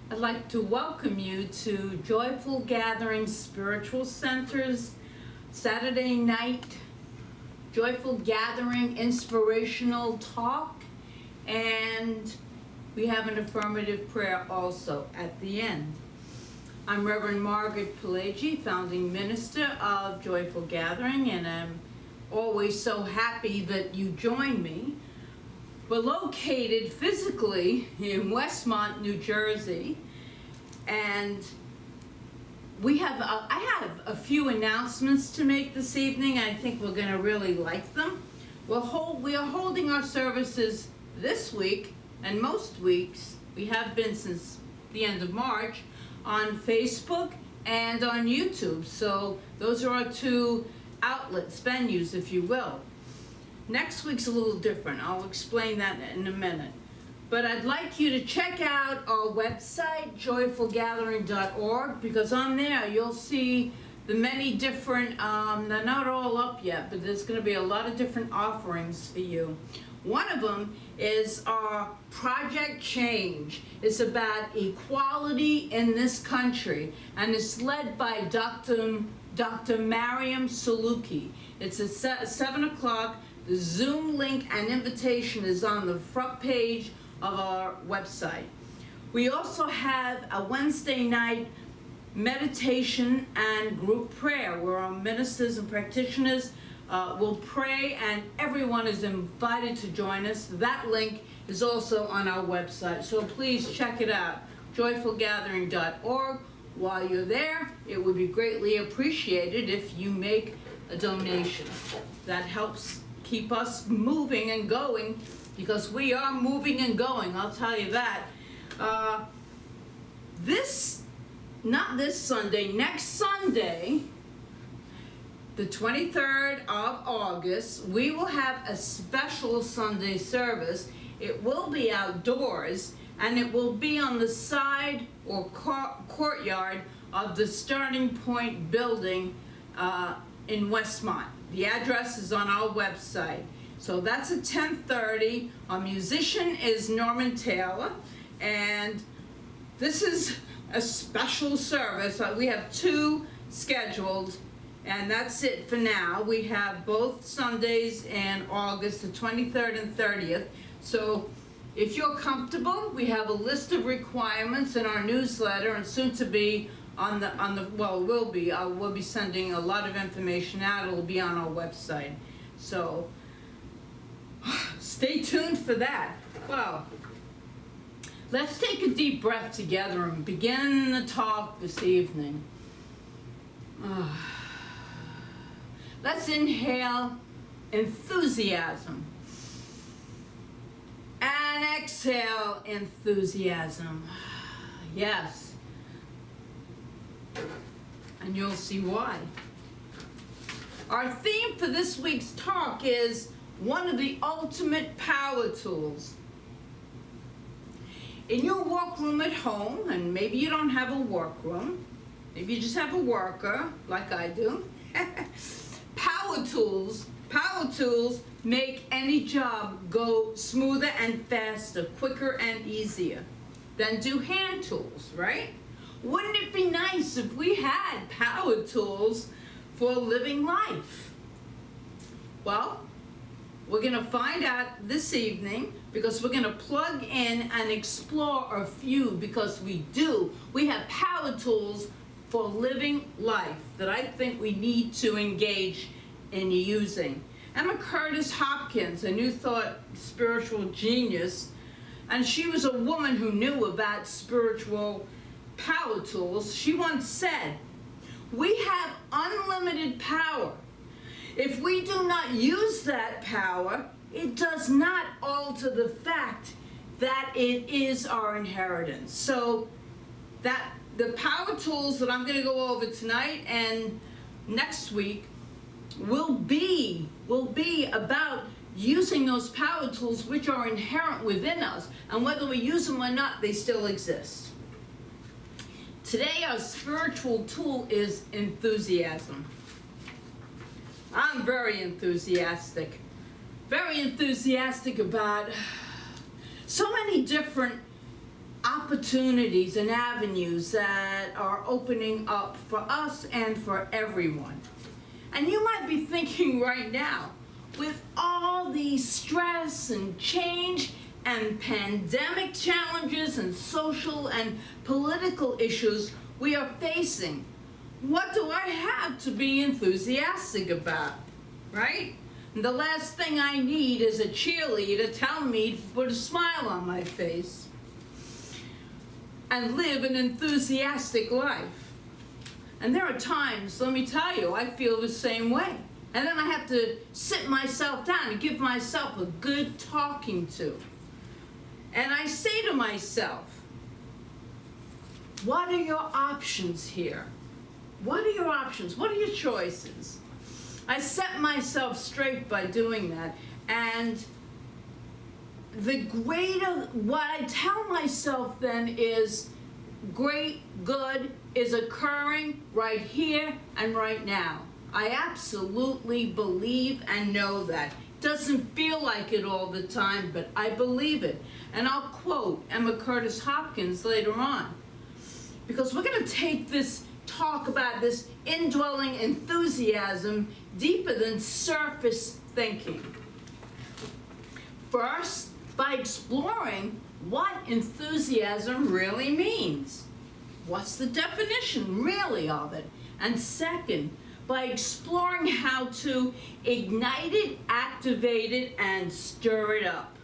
I'd like to welcome you to Joyful Gathering Spiritual Center's Saturday night Joyful Gathering Inspirational Talk, and we have an affirmative prayer also at the end. I'm Reverend Margaret Palagye, founding minister of Joyful Gathering, and I'm always so happy that you join me. We're located physically in Westmont, New Jersey, and I have a few announcements to make this evening. I think we're going to really like them. We are holding our services this week, and most weeks, we have been since the end of March, on Facebook and on YouTube. So those are our two outlets, venues, if you will. Next week's a little different. I'll explain that in a minute. But I'd like you to check out our website, joyfulgathering.org, because on there you'll see the many different, they're not all up yet, but there's going to be a lot of different offerings for you. One of them is our Project Change. It's about equality in this country, and it's led by Dr. Mariam Saluki. It's at 7 o'clock. The Zoom link and invitation is on the front page of our website. We also have a Wednesday night meditation and group prayer where our ministers and practitioners will pray, and everyone is invited to join us. That link is also on our website, so please check it out, joyfulgathering.org. While you're there, it would be greatly appreciated if you make a donation. That helps keep us moving and going, because we are moving and going, I'll tell you that. Not this Sunday, next Sunday, the 23rd of August, we will have a special Sunday service. It will be outdoors, and it will be on the side or courtyard of the Starting Point building in Westmont. The address is on our website. So that's at 10:30. Our musician is Norman Taylor, and this is a special service. We have two scheduled, and that's it for now. We have both Sundays in August, the 23rd and 30th. So if you're comfortable, we have a list of requirements in our newsletter, and soon to be we'll be sending a lot of information out. It'll be on our website. So stay tuned for that. Well, let's take a deep breath together and begin the talk this evening. Let's inhale enthusiasm and exhale enthusiasm. Yes. And you'll see why. Our theme for this week's talk is one of the ultimate power tools. In your workroom at home, and maybe you don't have a workroom, maybe you just have a worker like I do. Power tools make any job go smoother and faster, quicker and easier than do hand tools, right? Wouldn't it be nice if we had power tools for living life? Well, we're going to find out this evening, because we're going to plug in and explore a few, because we have power tools for living life that I think we need to engage in using. Emma Curtis Hopkins, a New Thought spiritual genius, and she was a woman who knew about spiritual power tools. She once said, "We have unlimited power. If we do not use that power, it does not alter the fact that it is our inheritance." So that the power tools that I'm going to go over tonight and next week will be about using those power tools which are inherent within us, and whether we use them or not, they still exist. Today, our spiritual tool is enthusiasm. I'm very enthusiastic about so many different opportunities and avenues that are opening up for us and for everyone. And you might be thinking right now, with all the stress and change and pandemic challenges and social and political issues we are facing, what do I have to be enthusiastic about, right? And the last thing I need is a cheerleader telling me to put a smile on my face and live an enthusiastic life. And there are times, let me tell you, I feel the same way. And then I have to sit myself down and give myself a good talking to. And I say to myself, what are your options here? What are your options? What are your choices? I set myself straight by doing that. And the greater, what I tell myself then is, great good is occurring right here and right now. I absolutely believe and know that. Doesn't feel like it all the time, but I believe it. And I'll quote Emma Curtis Hopkins later on, because we're going to take this talk about this indwelling enthusiasm deeper than surface thinking. First, by exploring what enthusiasm really means. What's the definition really of it? And second, by exploring how to ignite it, activate it, and stir it up.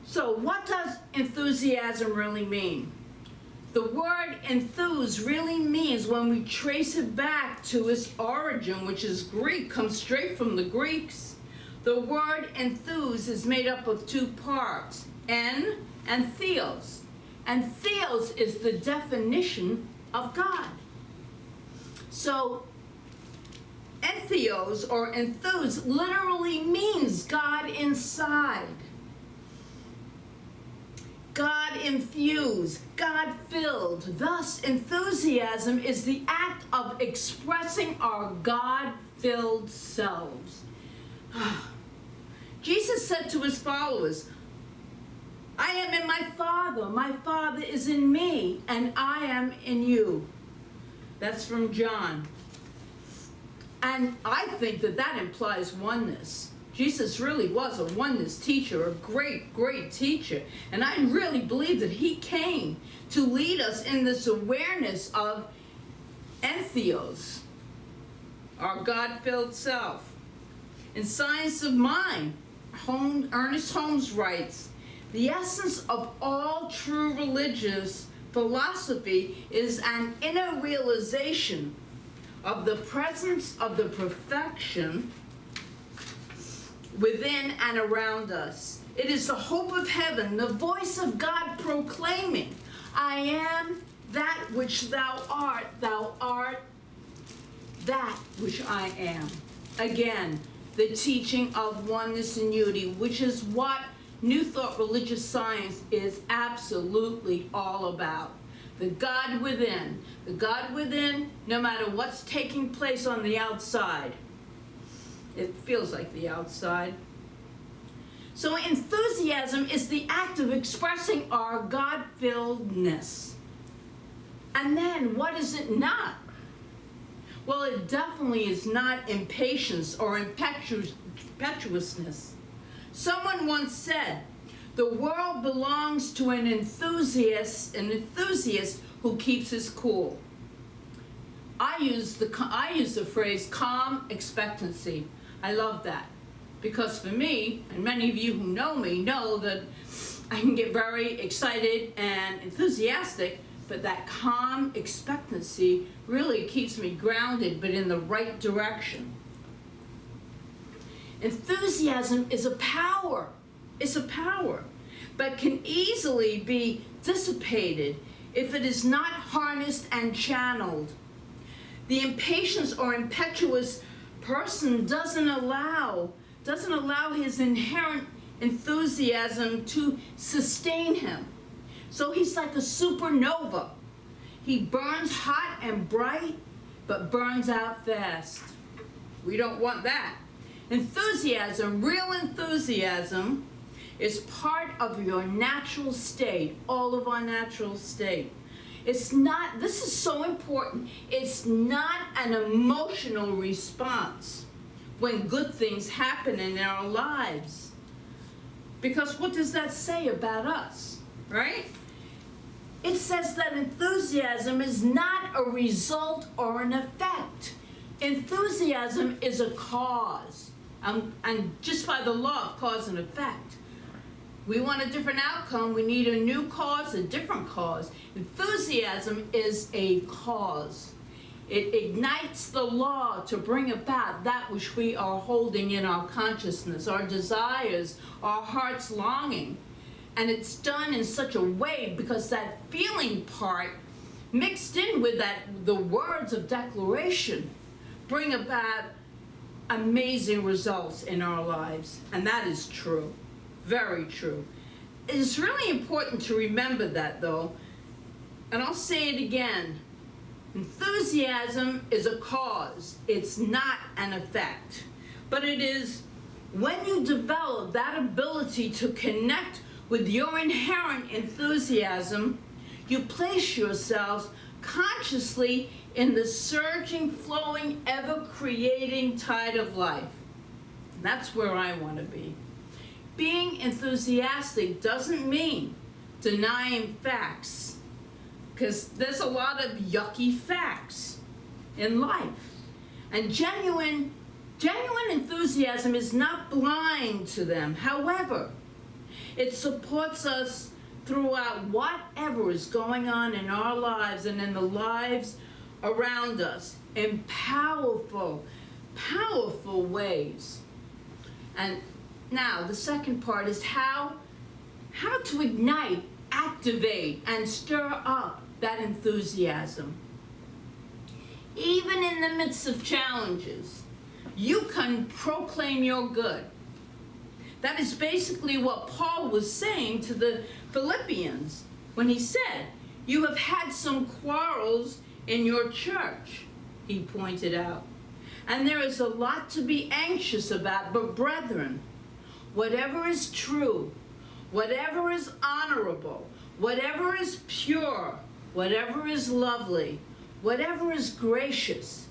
So what does enthusiasm really mean? The word enthuse really means, when we trace it back to its origin, which is Greek, comes straight from the Greeks. The word enthuse is made up of two parts, en and theos. And theos is the definition of God. So entheos or enthuse literally means God inside, God infused, God filled. Thus, enthusiasm is the act of expressing our God-filled selves. Jesus said to his followers, I am in my Father is in me, and I am in you. That's from John. And I think that that implies oneness. Jesus really was a oneness teacher, a great, great teacher. And I really believe that he came to lead us in this awareness of entheos, our God-filled self. In Science of Mind, Ernest Holmes writes, the essence of all true religious philosophy is an inner realization of the presence of the perfection within and around us. It is the hope of heaven, the voice of God proclaiming, I am that which thou art that which I am. Again, the teaching of oneness and unity, which is what New Thought religious science is absolutely all about. The God within. The God within, no matter what's taking place on the outside. It feels like the outside. So enthusiasm is the act of expressing our God-filledness. And then, what is it not? Well, it definitely is not impatience or impetuousness. Someone once said, the world belongs to an enthusiast who keeps his cool. I use the phrase calm expectancy. I love that, because for me, and many of you who know me know that I can get very excited and enthusiastic, but that calm expectancy really keeps me grounded, but in the right direction. Enthusiasm is a power. It's a power, but can easily be dissipated if it is not harnessed and channeled. The impatient or impetuous person doesn't allow his inherent enthusiasm to sustain him. So he's like a supernova. He burns hot and bright, but burns out fast. We don't want that. Enthusiasm, real enthusiasm, It's part of your natural state, all of our natural state. It's not, this is so important, it's not an emotional response when good things happen in our lives. Because what does that say about us, right? It says that enthusiasm is not a result or an effect. Enthusiasm is a cause, and just by the law of cause and effect. We want a different outcome, we need a new cause, a different cause. Enthusiasm is a cause. It ignites the law to bring about that which we are holding in our consciousness, our desires, our heart's longing. And it's done in such a way because that feeling part mixed in with the words of declaration bring about amazing results in our lives. And that is true, very true. It's really important to remember that though, and I'll say it again. Enthusiasm is a cause, it's not an effect. But it is when you develop that ability to connect with your inherent enthusiasm, you place yourselves consciously in the surging, flowing, ever-creating tide of life. That's where I want to be. Being enthusiastic doesn't mean denying facts, because there's a lot of yucky facts in life. And genuine enthusiasm is not blind to them. However, it supports us throughout whatever is going on in our lives and in the lives around us in powerful, powerful ways. And now the second part is how to ignite, activate, and stir up that enthusiasm. Even in the midst of challenges, you can proclaim your good. That is basically what Paul was saying to the Philippians when he said, you have had some quarrels in your church, he pointed out. And there is a lot to be anxious about, but brethren, whatever is true, whatever is honorable, whatever is pure, whatever is lovely, whatever is gracious,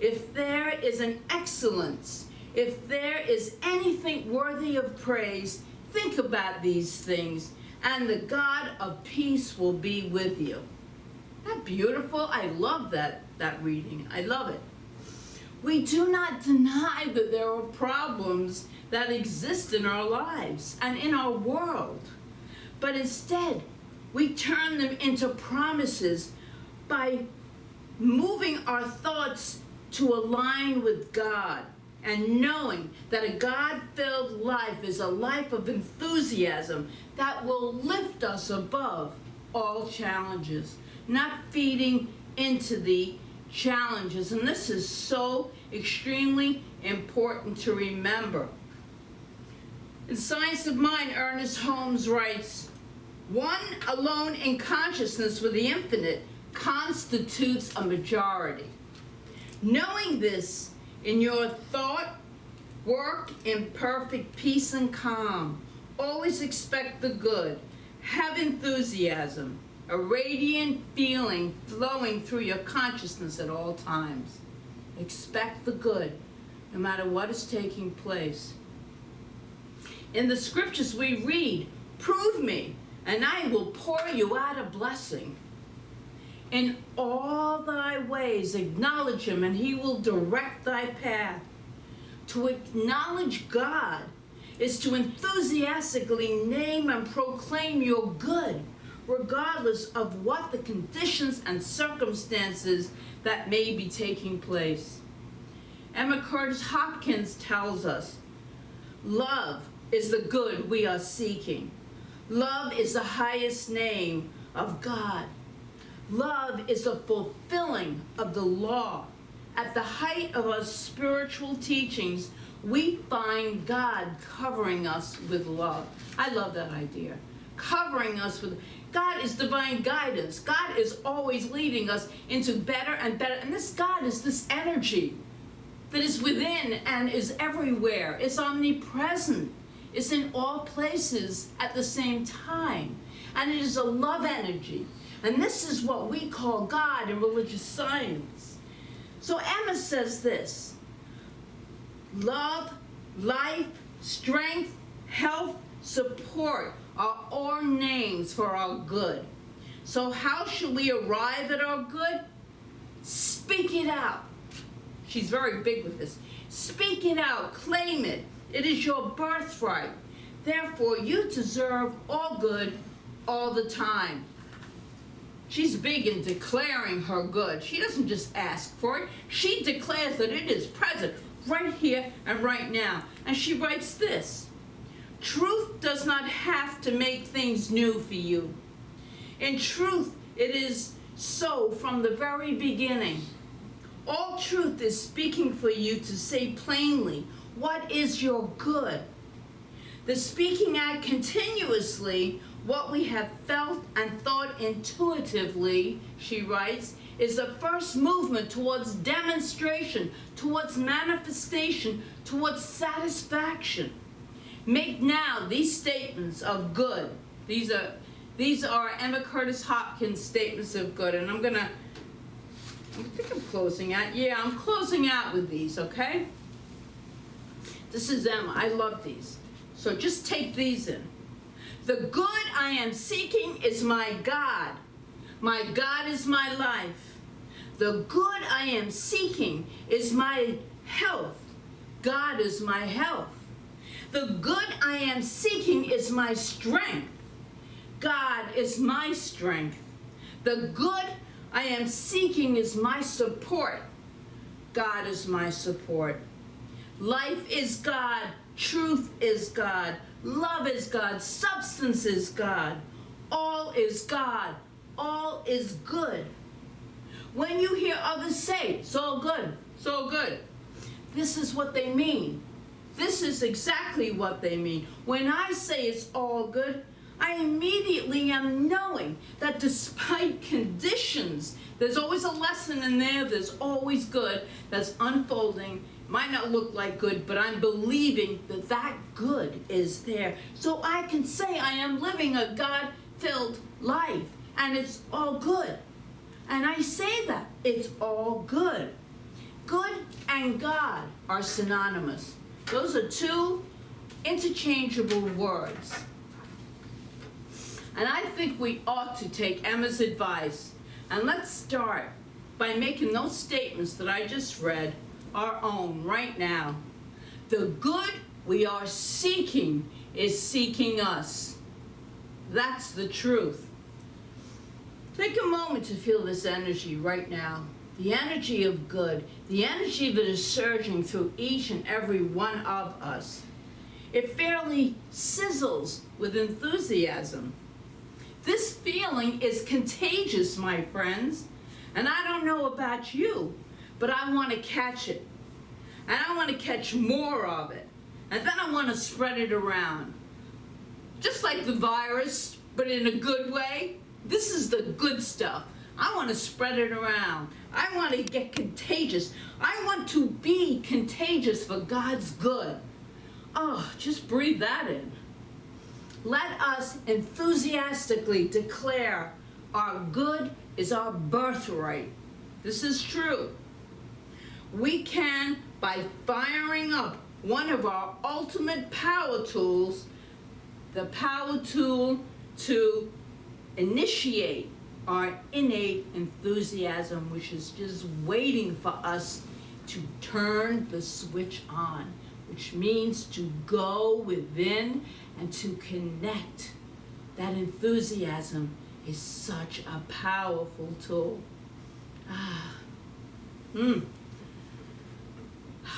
if there is an excellence, if there is anything worthy of praise, think about these things, and the God of peace will be with you. Isn't that beautiful? I love that reading. I love it. We do not deny that there are problems that exist in our lives and in our world, but instead, we turn them into promises by moving our thoughts to align with God and knowing that a God-filled life is a life of enthusiasm that will lift us above all challenges, not feeding into the challenges. And this is so extremely important to remember. In Science of Mind, Ernest Holmes writes, one alone in consciousness with the infinite constitutes a majority. Knowing this in your thought, work in perfect peace and calm. Always expect the good. Have enthusiasm, a radiant feeling flowing through your consciousness at all times. Expect the good, no matter what is taking place. In the scriptures we read, prove me, and I will pour you out a blessing. In all thy ways acknowledge him, and he will direct thy path. To acknowledge God is to enthusiastically name and proclaim your good, regardless of what the conditions and circumstances that may be taking place. Emma Curtis Hopkins tells us, love is the good we are seeking. Love is the highest name of God. Love is the fulfilling of the law. At the height of our spiritual teachings, we find God covering us with love. I love that idea. Covering us with, God is divine guidance. God is always leading us into better and better. And this God is this energy that is within and is everywhere. It's omnipresent. is in all places at the same time. And it is a love energy. And this is what we call God in religious science. So Emma says this: love, life, strength, health, support are all names for our good. So how should we arrive at our good? Speak it out. She's very big with this. Speak it out. Claim it. It is your birthright. Therefore, you deserve all good all the time. She's big in declaring her good. She doesn't just ask for it. She declares that it is present right here and right now. And she writes this: truth does not have to make things new for you. In truth, it is so from the very beginning. All truth is speaking for you to say plainly what is your good. The speaking out continuously what we have felt and thought intuitively, she writes, is the first movement towards demonstration, towards manifestation, towards satisfaction. Make now these statements of good. These are Emma Curtis Hopkins statements of good, and I think I'm closing out. Yeah, I'm closing out with these, okay? This is Emma. I love these. So just take these in. The good I am seeking is my God. My God is my life. The good I am seeking is my health. God is my health. The good I am seeking is my strength. God is my strength. The good I am seeking is my support. God is my support. Life is God. Truth is God. Love is God. Substance is God. All is God. All is good. When you hear others say, it's all good, it's all good, this is what they mean. This is exactly what they mean. When I say it's all good, I immediately am knowing that despite conditions, there's always a lesson in there, there's always good that's unfolding. Might not look like good, but I'm believing that that good is there. So I can say I am living a God-filled life, and it's all good. And I say that, it's all good. Good and God are synonymous. Those are two interchangeable words. And I think we ought to take Emma's advice, and let's start by making those statements that I just read our own right now. The good we are seeking is seeking us. That's the truth. Take a moment to feel this energy right now. The energy of good, the energy that is surging through each and every one of us. It fairly sizzles with enthusiasm. This feeling is contagious, my friends. And I don't know about you, but I want to catch it. And I want to catch more of it. And then I want to spread it around. Just like the virus, but in a good way. This is the good stuff. I want to spread it around. I want to get contagious. I want to be contagious for God's good. Oh, just breathe that in. Let us enthusiastically declare our good is our birthright. This is true. We can, by firing up one of our ultimate power tools, the power tool to initiate our innate enthusiasm, which is just waiting for us to turn the switch on, which means to go within and to connect. That enthusiasm is such a powerful tool.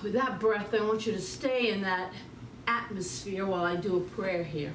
With that breath, I want you to stay in that atmosphere while I do a prayer here.